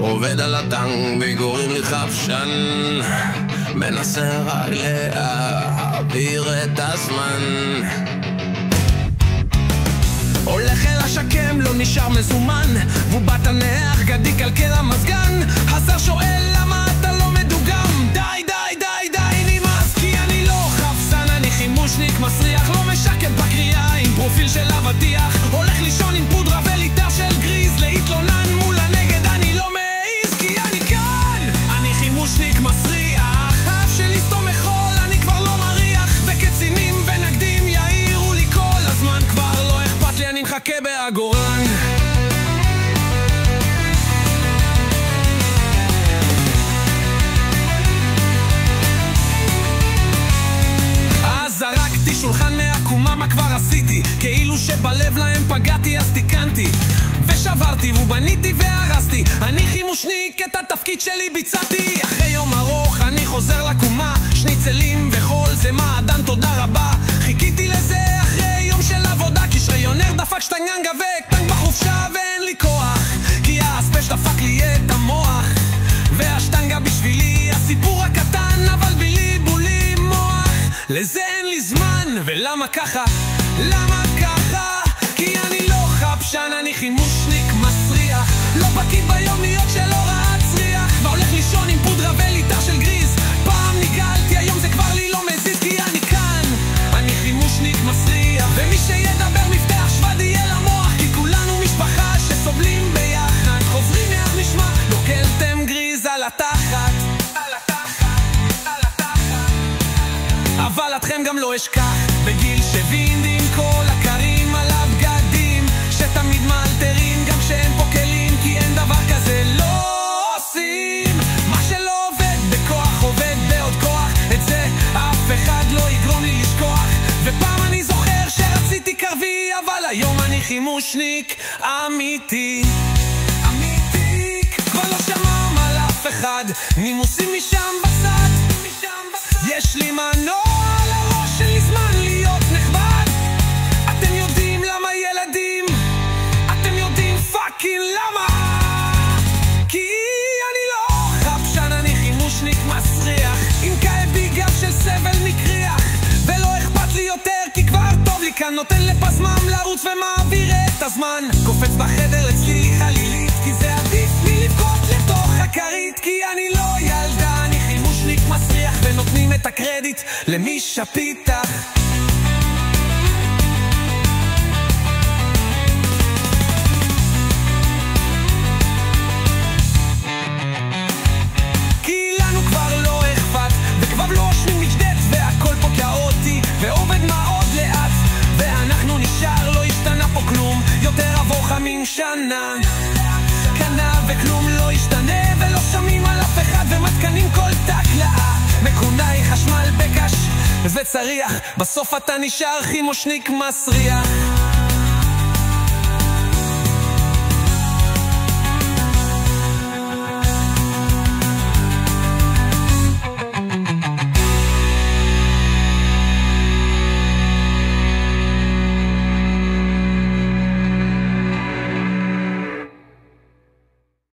עובד על הטנק וקוראים לי חפשן, מנסה רק להעביר את הזמן. הולך אל השקם, לא נשאר מזומן, והוא בת הנח, גדי קלקל המזגן. השר שואל למה אתה לא מדוגם. די די די די נמאס, כי אני לא חפשן, אני חימושניק מסריח, לא משקט בקריאה עם פרופיל של אבטיח. הולך לישון עם פודרה וליטר של גריז, להתלונן מול הנגד אני לא מעיז, כי אני כאן, אני חימושניק מסריח. אף שלי סתום מחול, אני כבר לא מריח, וקצינים ונגדים יעירו לי כל הזמן. כבר לא אכפת לי, אני מחכה באגורן. זרקתי שולחן מהקומה, מה כבר עשיתי? כאילו שבלב להם פגעתי אז תיקנתי ושברתי ובניתי והרסתי. אני חימושניק, את התפקיד שלי ביצעתי. אחרי יום ארוך אני חוזר לקומה, שניצלים וחול זה מעדן, תודה רבה. חיכיתי לזה אחרי יום של עבודה, כשריונר דפק שטנגנגה וקטנג בחופשה ואין לי כוח, כי האספש דפק לי את המוח, והשטנגה בשבילי הסיפור הקטן, אבל בלי בולי מוח. לזה אין לי זמן, ולמה ככה? למה ככה? כי אני לא חפשן, אני חימושניק מסריח, לא בקיא ביומיות שלא ראה צריח, והולך לישון עם פודרה וליטר של גריז. פעם ניגלתי, היום זה כבר לי לא מזיז, כי אני כאן, אני חימושניק מסריח, ומי שידבר מפתח שבד יהיה למוח, כי כולנו משפחה שסובלים ביחד. חוזרים איך נשמע, לא קלתם גריז על התחת, אבל אתכם גם לא אשכח, בגיל 70 עם כל הקרים על הבגדים, שתמיד מאלתרים גם כשאין פה כלים, כי אין דבר כזה לא עושים. מה שלא עובד בכוח עובד בעוד כוח, את זה אף אחד לא יגרום לי לשכוח. ופעם אני זוכר שרציתי קרבי, אבל היום אני חימושניק אמיתי. כבר לא שמעם על אף אחד, נימוסים משם בצד, יש לי מנוע על הראש, שלי זמן להיות נכבד. אתם יודעים למה ילדים? אתם יודעים פאקינג למה? כי אני לא חפשן, אני חימושניק מסריח, עם כאבי גב של סבל נקריח, ולא אכפת לי יותר כי כבר טוב לי כאן. נותן לפזמם לרוץ ומעביר את הזמן, קופץ בחדר אצלי חלילית, כי זה עדיף מלבכות לתוך הכרית. כי אני לא ילדה, אני חימושניק מסריח, ונותנים את הקרדיט למי שפיתח. כי לנו כבר לא אכפת, וכבר לא אושמים משדץ, והכל פה כאוטי ועובד מאוד לאט, ואנחנו נשאר, לא השתנה פה כלום, יותר עבור 50 שנה קנה וכלום לא ישתנה, ולא שמים על אף אחד, ומתקנים כל תקלעה, מקונאי חשמל בקש וצריח, בסוף אתה נשאר חימושניק מסריח.